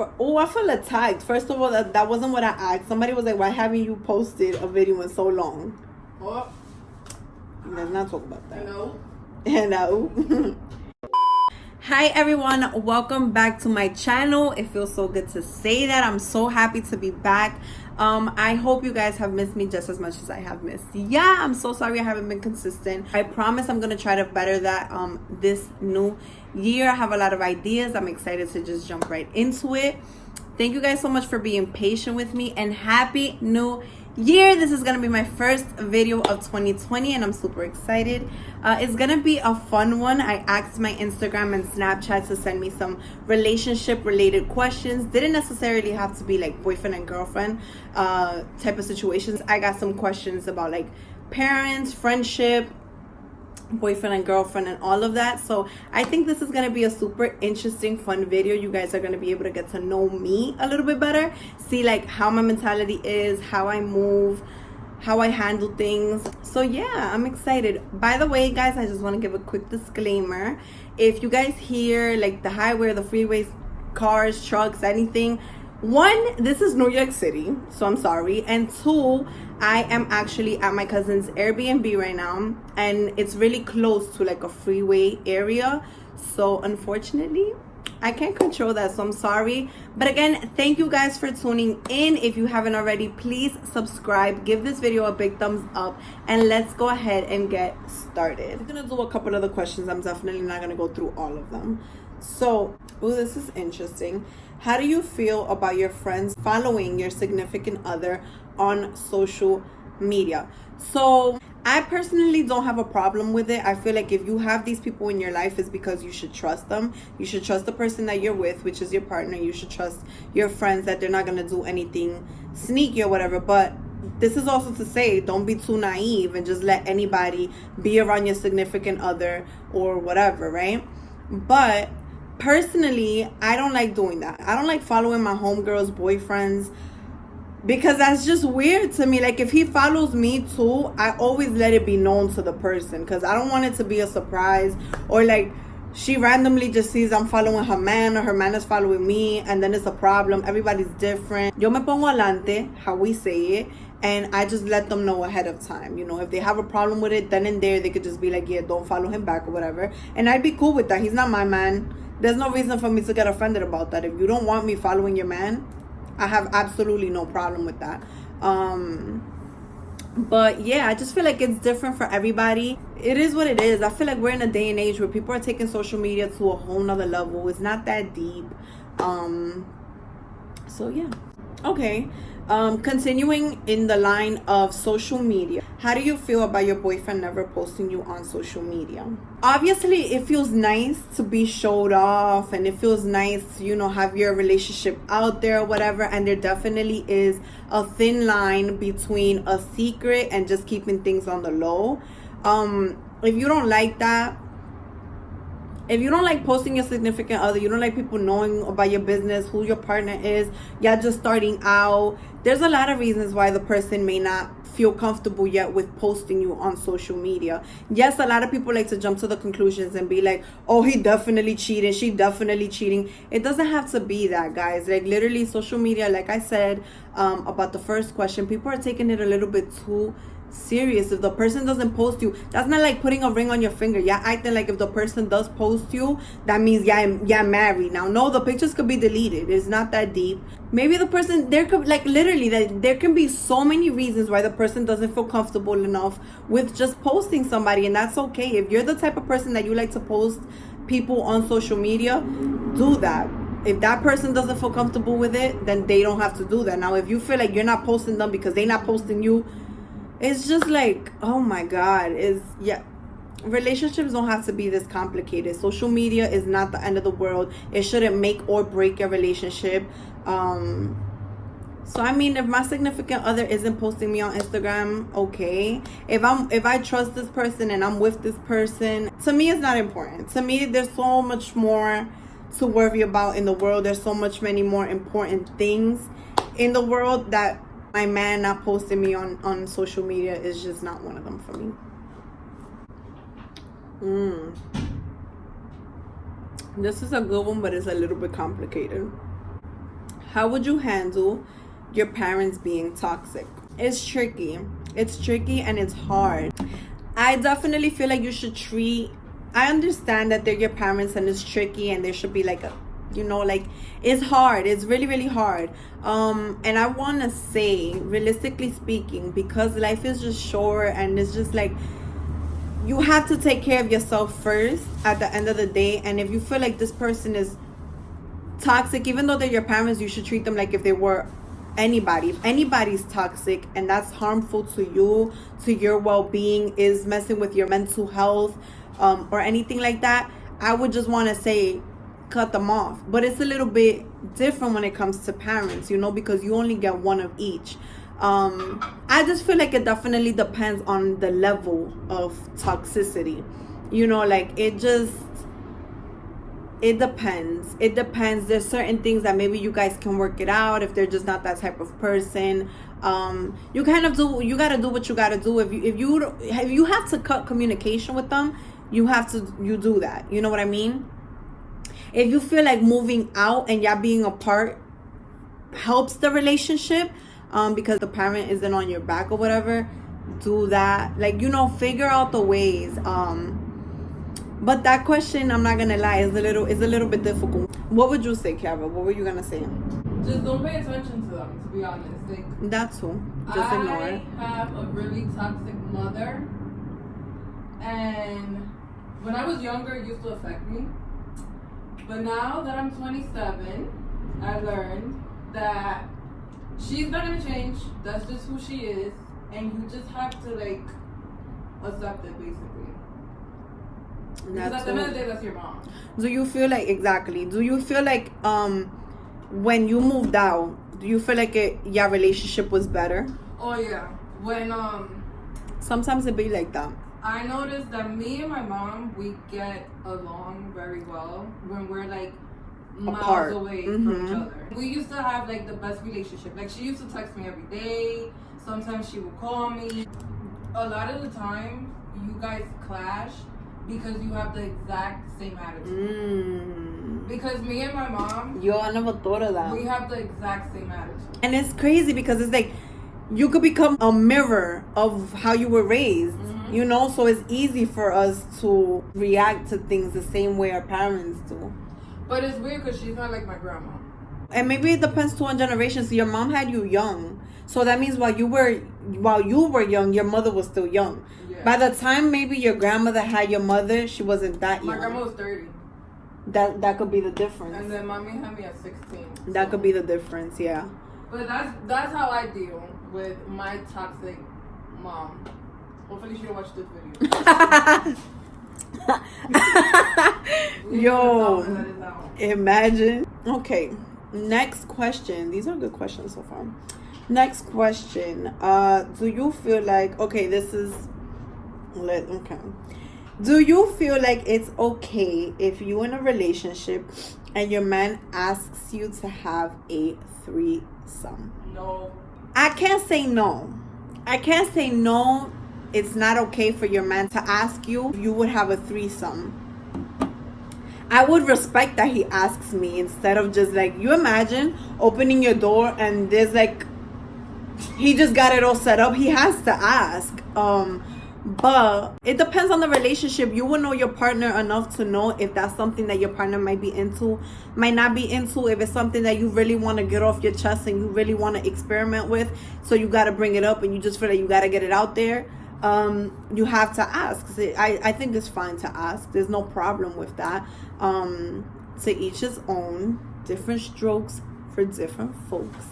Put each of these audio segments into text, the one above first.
I feel attacked. First of all, that wasn't what I asked. Somebody was like, why haven't you posted a video in so long? Oh. Let's not talk about that. Hello. Hello. Hi everyone, welcome back to my channel. It feels so good to say that. I'm so happy to be back. I hope you guys have missed me just as much as I have missed. Yeah, I'm so sorry I haven't been consistent. I promise I'm gonna try to better that this new year. I have a lot of ideas. I'm excited to just jump right into it. Thank you guys so much for being patient with me, and happy new year. This is gonna be my first video of 2020 and I'm super excited. It's gonna be a fun one. I asked my Instagram and Snapchat to send me some relationship related questions. Didn't necessarily have to be like boyfriend and girlfriend type of situations. I got some questions about like parents, friendship, boyfriend and girlfriend, and all of that. So I think this is going to be a super interesting, fun video. You guys are going to be able to get to know me a little bit better, see like how my mentality is, how I move, how I handle things. So yeah, I'm excited. By the way, guys, I just want to give a quick disclaimer. If you guys hear like the highway or the freeways, cars, trucks, anything, one, this is New York City, so I'm sorry. And two, I am actually at my cousin's Airbnb right now, and it's really close to like a freeway area. So unfortunately, I can't control that, so I'm sorry. But again, thank you guys for tuning in. If you haven't already, please subscribe, give this video a big thumbs up, and let's go ahead and get started. I'm gonna do a couple other questions. I'm definitely not gonna go through all of them. So, oh, this is interesting. How do you feel about your friends following your significant other on social media? So I personally don't have a problem with it. I feel like if you have these people in your life, it's because you should trust them. You should trust the person that you're with, which is your partner. You should trust your friends that they're not going to do anything sneaky or whatever. But this is also to say, don't be too naive and just let anybody be around your significant other or whatever, right? But personally, I don't like doing that. I don't like following my homegirls' boyfriends, because that's just weird to me. Like, if he follows me too, I always let it be known to the person, because I don't want it to be a surprise, or like she randomly just sees I'm following her man or her man is following me, and then it's a problem. Everybody's different. Yo me pongo alante, how we say it, and I just let them know ahead of time. You know, if they have a problem with it, then and there they could just be like, yeah, don't follow him back or whatever, and I'd be cool with that. He's not my man. There's no reason for me to get offended about that. If you don't want me following your man, I have absolutely no problem with that. But yeah, I just feel like it's different for everybody. It is what it is. I feel like we're in a day and age where people are taking social media to a whole nother level. It's not that deep. So yeah. Okay. Continuing in the line of social media, how do you feel about your boyfriend never posting you on social media? Obviously, it feels nice to be showed off, and it feels nice to, you know, have your relationship out there or whatever. And there definitely is a thin line between a secret and just keeping things on the low. If you don't like that, if you don't like posting your significant other, you don't like people knowing about your business, who your partner is, y'all just starting out, there's a lot of reasons why the person may not feel comfortable yet with posting you on social media. Yes, a lot of people like to jump to the conclusions and be like, oh, he definitely cheating, she definitely cheating. It doesn't have to be that, guys. Like, literally, social media, like I said about the first question, people are taking it a little bit too serious. If the person doesn't post you, that's not like putting a ring on your finger. Yeah, acting like if the person does post you, that means yeah married. Now, no, the pictures could be deleted. It's not that deep. Maybe the person, there could, like, literally, that there can be so many reasons why the person doesn't feel comfortable enough with just posting somebody, and that's okay. If you're the type of person that you like to post people on social media, do that. If that person doesn't feel comfortable with it, then they don't have to do that. Now, if you feel like you're not posting them because they're not posting you, it's just like, oh my God, relationships don't have to be this complicated. Social media is not the end of the world. It shouldn't make or break your relationship. So I mean, if my significant other isn't posting me on Instagram, okay. If I trust this person and I'm with this person, to me it's not important. To me, there's so much more to worry about in the world. There's so much many more important things in the world that my man not posting me on social media is just not one of them for me. This is a good one, but it's a little bit complicated. How would you handle your parents being toxic? It's tricky. It's tricky and it's hard. I definitely feel like you should treat, I understand that they're your parents and it's tricky and there should be like a, you know, like, it's hard. It's really, really hard. And I want to say, realistically speaking, because life is just short and it's just like, you have to take care of yourself first at the end of the day. And if you feel like this person is toxic, even though they're your parents, you should treat them like if they were anybody. If anybody's toxic and that's harmful to you, to your well-being, is messing with your mental health, or anything like that, I would just want to say cut them off. But it's a little bit different when it comes to parents, you know, because you only get one of each. I just feel like it definitely depends on the level of toxicity, you know, like it depends. There's certain things that maybe you guys can work it out if they're just not that type of person. You gotta do what you gotta do. If you have to cut communication with them, you do that. You know what I mean? If you feel like moving out and y'all being apart helps the relationship, because the parent isn't on your back or whatever, do that. Like, you know, figure out the ways. But that question, I'm not gonna lie, is a little bit difficult. What would you say, Kiara? What were you gonna say? Just don't pay attention to them, to be honest. Like, that's all. Just ignore it. I have a really toxic mother, and when I was younger, it used to affect me. But now that I'm 27, I learned that she's not gonna change. That's just who she is, and you just have to like accept it, basically. Because at the end of the day, that's your mom. Do you feel like, exactly? Do you feel like when you moved out, do you feel like your relationship was better? Oh yeah. When sometimes it be like that. I noticed that me and my mom, we get along very well when we're like miles away from each other. We used to have like the best relationship. Like, she used to text me every day. Sometimes she would call me. A lot of the time, you guys clash because you have the exact same attitude. Because me and my mom, I never thought of that. We have the exact same attitude. And it's crazy because it's like you could become a mirror of how you were raised. You know, so it's easy for us to react to things the same way our parents do. But it's weird because she's not like my grandma. And maybe it depends too on generations. So your mom had you young, so that means while you were young, your mother was still young. Yeah. By the time maybe your grandmother had your mother, she wasn't that young. My grandma was 30. That could be the difference. And then mommy had me at 16. That could be the difference, yeah. But that's how I deal with my toxic mom. Hopefully she don't watch this video. Yo, imagine. Okay, next question. These are good questions so far. Next question. Do you feel like, okay, do you feel like it's okay if you're in a relationship and your man asks you to have a threesome? No. I can't say no. It's not okay for your man to ask you if you would have a threesome. I would respect that he asks me instead of just like, you imagine opening your door and there's like, he just got it all set up. He has to ask. But it depends on the relationship. You will know your partner enough to know if that's something that your partner might be into, might not be into, if it's something that you really want to get off your chest and you really want to experiment with. So you got to bring it up and you just feel like you got to get it out there. You have to ask. I think it's fine to ask. There's no problem with that. To each his own. Different strokes for different folks.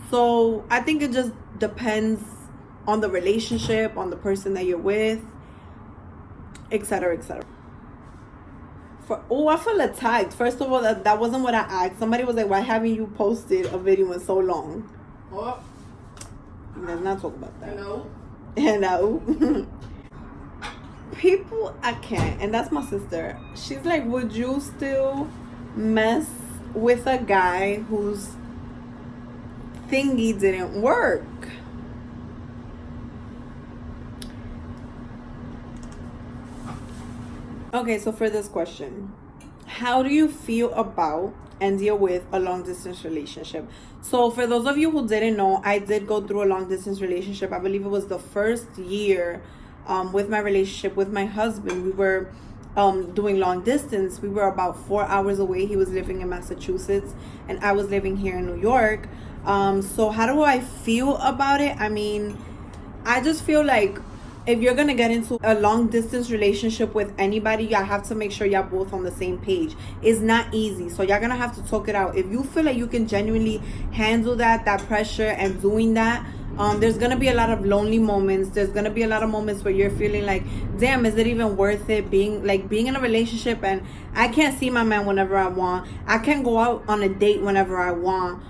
So I think it just depends on the relationship, on the person that you're with, etc., etc. I feel attacked. First of all, that wasn't what I asked. Somebody was like, why haven't you posted a video in so long? Oh. Let's not talk about that. No. People, I can't. And that's my sister. She's like, would you still mess with a guy whose thingy didn't work? Okay, so for this question, how do you feel about and deal with a long distance relationship. So for those of you who didn't know, I did go through a long distance relationship. I believe it was the first year with my relationship with my husband. We were doing long distance. We were about 4 hours away. He was living in Massachusetts and I was living here in New York. So how do I feel about it? I mean, I just feel like if you're gonna get into a long distance relationship with anybody, y'all have to make sure y'all both on the same page. It's not easy, so y'all gonna have to talk it out. If you feel like you can genuinely handle that pressure and doing that, there's gonna be a lot of lonely moments. There's gonna be a lot of moments where you're feeling like, damn, is it even worth it being in a relationship and I can't see my man whenever I want. I can't go out on a date whenever I want.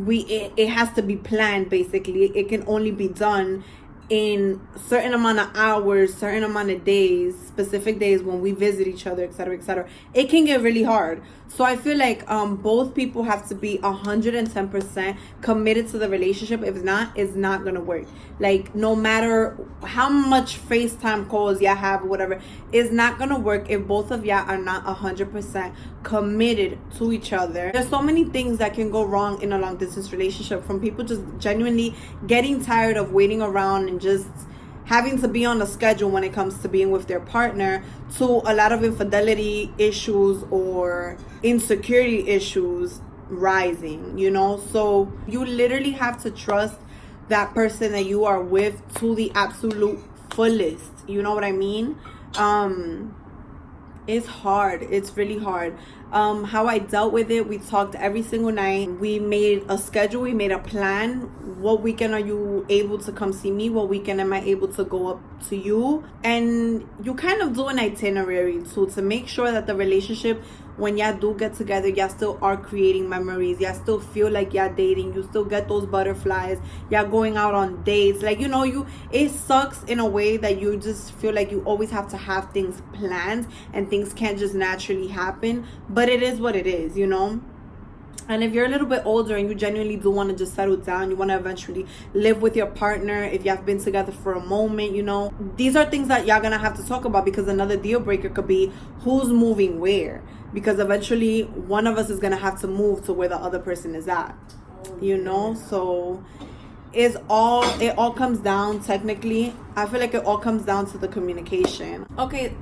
It has to be planned. Basically, it can only be done in certain amount of hours, certain amount of days, specific days when we visit each other, etc., etc. It can get really hard. So I feel like both people have to be 110% committed to the relationship. If not, it's not gonna work. Like, no matter how much FaceTime calls y'all have or whatever, it's not gonna work if both of y'all are not 100% committed to each other. There's so many things that can go wrong in a long distance relationship, from people just genuinely getting tired of waiting around and just having to be on a schedule when it comes to being with their partner, to a lot of infidelity issues or insecurity issues rising, you know? So you literally have to trust that person that you are with to the absolute fullest. You know what I mean? It's hard. It's really hard. How I dealt with it, we talked every single night. We made a schedule. We made a plan. What weekend are you able to come see me? What weekend am I able to go up to you? And you kind of do an itinerary too, to make sure that the relationship, when y'all do get together, y'all still are creating memories. Y'all still feel like y'all dating. You still get those butterflies. Y'all going out on dates. Like, you know, it sucks in a way that you just feel like you always have to have things planned and things can't just naturally happen. But it is what it is, you know? And if you're a little bit older and you genuinely do want to just settle down, you want to eventually live with your partner, if you have been together for a moment, you know, these are things that y'all gonna have to talk about, because another deal breaker could be who's moving where. Because eventually one of us is gonna have to move to where the other person is at, you know? So it all comes down, technically, I feel like it all comes down to the communication. Okay,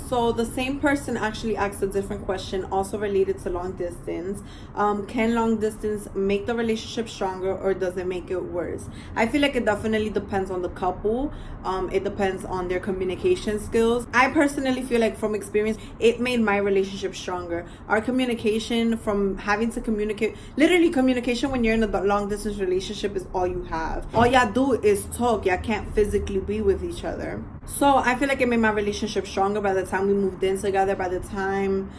so the same person actually asked a different question, also related to long distance. Can long distance make the relationship stronger, or does it make it worse? I feel like it definitely depends on the couple. It depends on their communication skills. I personally feel like, from experience, it made my relationship stronger. Our communication, from having to communicate, literally communication when you're in a long distance relationship is all you have. All y'all do is talk. Y'all can't physically be with each other. So I feel like it made my relationship stronger by the time we moved in together, by the time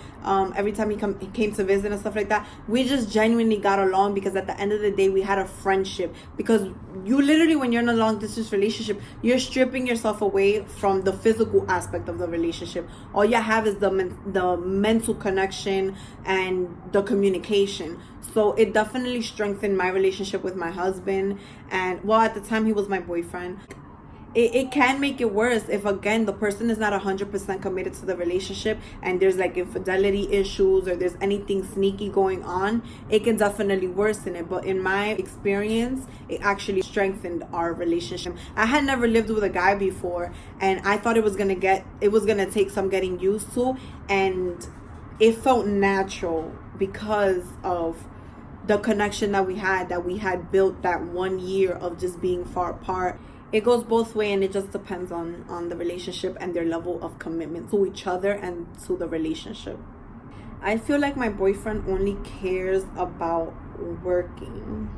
every time he came to visit and stuff like that. We just genuinely got along, because at the end of the day, we had a friendship. Because you literally, when you're in a long distance relationship, you're stripping yourself away from the physical aspect of the relationship. All you have is the mental connection and the communication. So it definitely strengthened my relationship with my husband. And well, at the time, he was my boyfriend. It can make it worse if, again, the person is not 100% committed to the relationship and there's like infidelity issues or there's anything sneaky going on. It can definitely worsen it. But in my experience, it actually strengthened our relationship. I had never lived with a guy before, and I thought it was gonna take some getting used to, and it felt natural because of the connection that we had built that 1 year of just being far apart. It goes both ways, and it just depends on the relationship and their level of commitment to each other and to the relationship. I feel like my boyfriend only cares about working.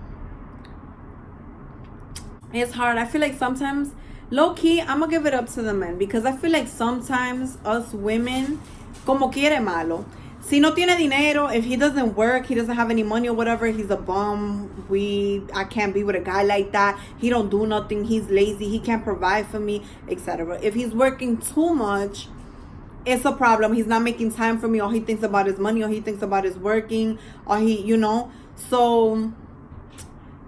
It's hard. I feel like sometimes, low key, I'm gonna give it up to the men, because I feel like sometimes us women, como quiere malo. Si no tiene dinero, if he doesn't work, he doesn't have any money or whatever, he's a bum. I can't be with a guy like that. He don't do nothing. He's lazy. He can't provide for me, etc. If he's working too much, it's a problem. He's not making time for me. All he thinks about is money. All he thinks about is working. Or he, you know. So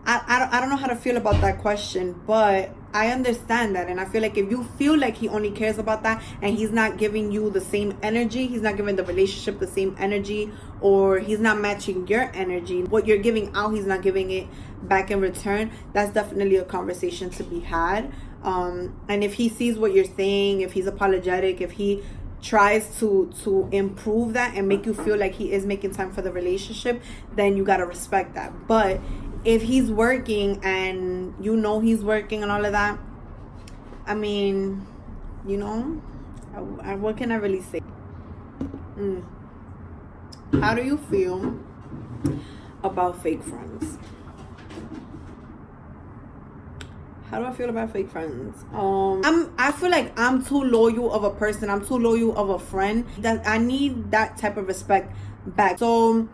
I don't know how to feel about that question, but I understand that. And I feel like if you feel like he only cares about that and he's not giving you the same energy, he's not giving the relationship the same energy or he's not matching your energy. What you're giving out, he's not giving it back in return. That's definitely a conversation to be had. And if he sees what you're saying, if he's apologetic, if he tries to improve that and make you feel like he is making time for the relationship, then you gotta respect that. But if he's working and you know he's working and all of that, I mean, you know, what can I really say? How do you feel about fake friends? How do I feel about fake friends? I feel like I'm too loyal of a person. I'm too loyal of a friend that I need that type of respect back. So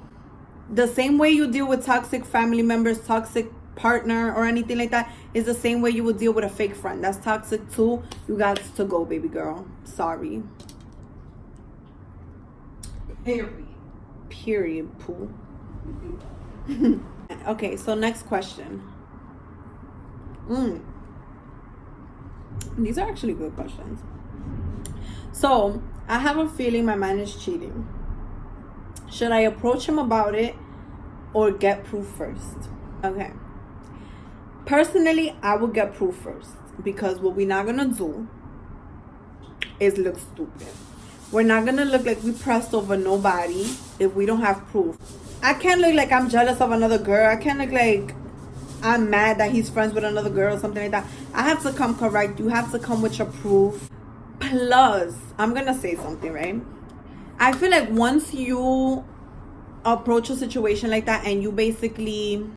the same way you deal with toxic family members, toxic partner, or anything like that is the same way you would deal with a fake friend. That's toxic too. You got to go, baby girl. Sorry. Period. Poo. Okay, so next question. These are actually good questions. So, I have a feeling my man is cheating. Should I approach him about it or get proof first? Okay. Personally, I would get proof first, because what we're not gonna do is look stupid. We're not gonna look like we pressed over nobody if we don't have proof. I can't look like I'm jealous of another girl. I can't look like I'm mad that he's friends with another girl or something like that. I have to come correct. You have to come with your proof. Plus, I'm gonna say something, right? I feel like once you approach a situation like that and you basically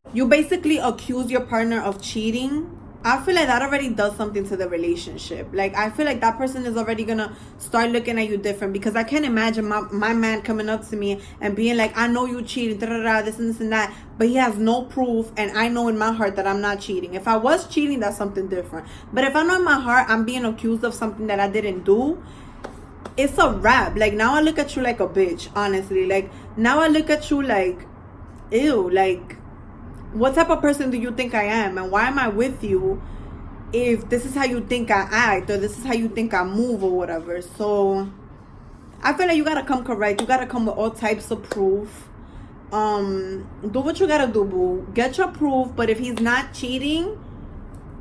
accuse your partner of cheating, I feel like that already does something to the relationship. Like, I feel like that person is already gonna start looking at you different, because I can't imagine my man coming up to me and being like, I know you cheated, this and this and that, but he has no proof, and I know in my heart that I'm not cheating. If I was cheating, that's something different. But if I know in my heart I'm being accused of something that I didn't do, it's a wrap. Like, now I look at you like a bitch, honestly. Like, now I look at you like, ew, like, what type of person do you think I am? And why am I with you if this is how you think I act, or this is how you think I move, or whatever? So I feel like you gotta come correct. You gotta come with all types of proof. Do what you gotta do, boo. Get your proof. But if he's not cheating,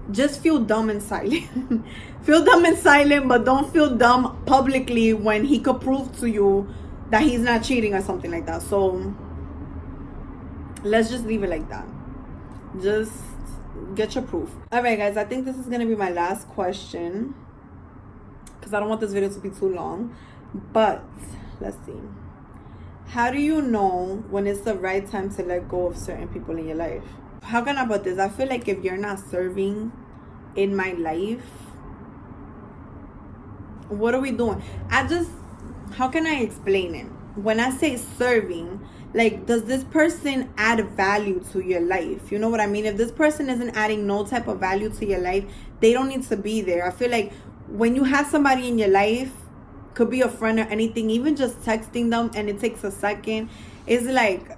just feel dumb and silent. Feel dumb and silent, but don't feel dumb publicly when he could prove to you that he's not cheating or something like that. So let's just leave it like that. Just get your proof. All right, guys, I think this is gonna be my last question, because I don't want this video to be too long. But let's see. How do you know when it's the right time to let go of certain people in your life? How can I put this? I feel like if you're not serving in my life, what are we doing? How can I explain it? When I say serving, like, does this person add value to your life? You know what I mean? If this person isn't adding no type of value to your life, they don't need to be there. I feel like when you have somebody in your life, could be a friend or anything, even just texting them and it takes a second, it's like,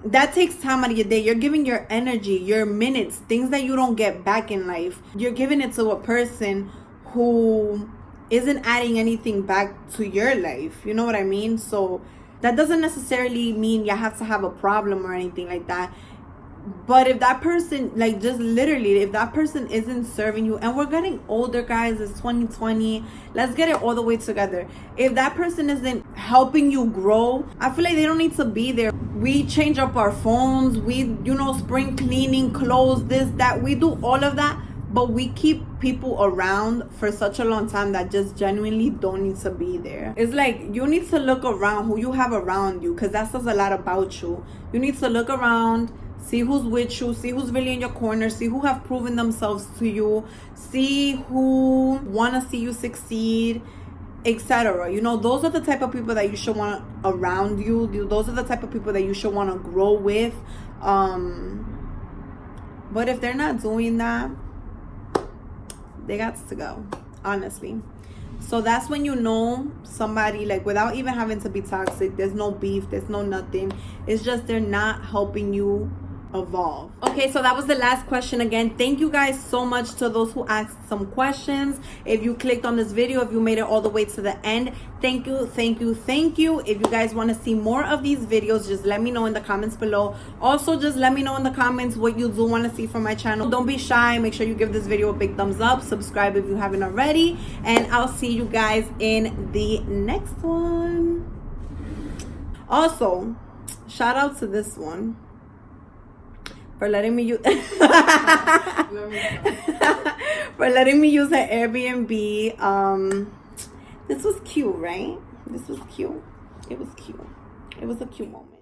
that takes time out of your day. You're giving your energy, your minutes, things that you don't get back in life. You're giving it to a person who isn't adding anything back to your life. You know what I mean? So that doesn't necessarily mean you have to have a problem or anything like that. But if that person, like, just literally, if that person isn't serving you, and we're getting older, guys, it's 2020, let's get it all the way together. If that person isn't helping you grow, I feel like they don't need to be there. We change up our phones, we, spring cleaning, clothes, this, that, we do all of that, but we keep people around for such a long time that just genuinely don't need to be there. It's like, you need to look around who you have around you, because that says a lot about you. You need to look around, see who's with you, see who's really in your corner, see who have proven themselves to you, see who want to see you succeed, etc. Those are the type of people that you should want around you. Those are the type of people that you should want to grow with. But if they're not doing that, they got to go, honestly. So that's when you know somebody, like, without even having to be toxic, there's no beef, there's no nothing. It's just they're not helping you evolve. Okay, so that was the last question. Again, thank you guys so much to those who asked some questions. If you clicked on this video, if you made it all the way to the end, thank you. If you guys want to see more of these videos, just let me know in the comments below. Also, just let me know in the comments what you do want to see from my channel. Don't be shy. Make sure you give this video a big thumbs up. Subscribe if you haven't already, and I'll see you guys in the next one. Also, shout out to this one for letting me use for letting me use her Airbnb. This was cute, right? This was cute. It was cute. It was a cute moment.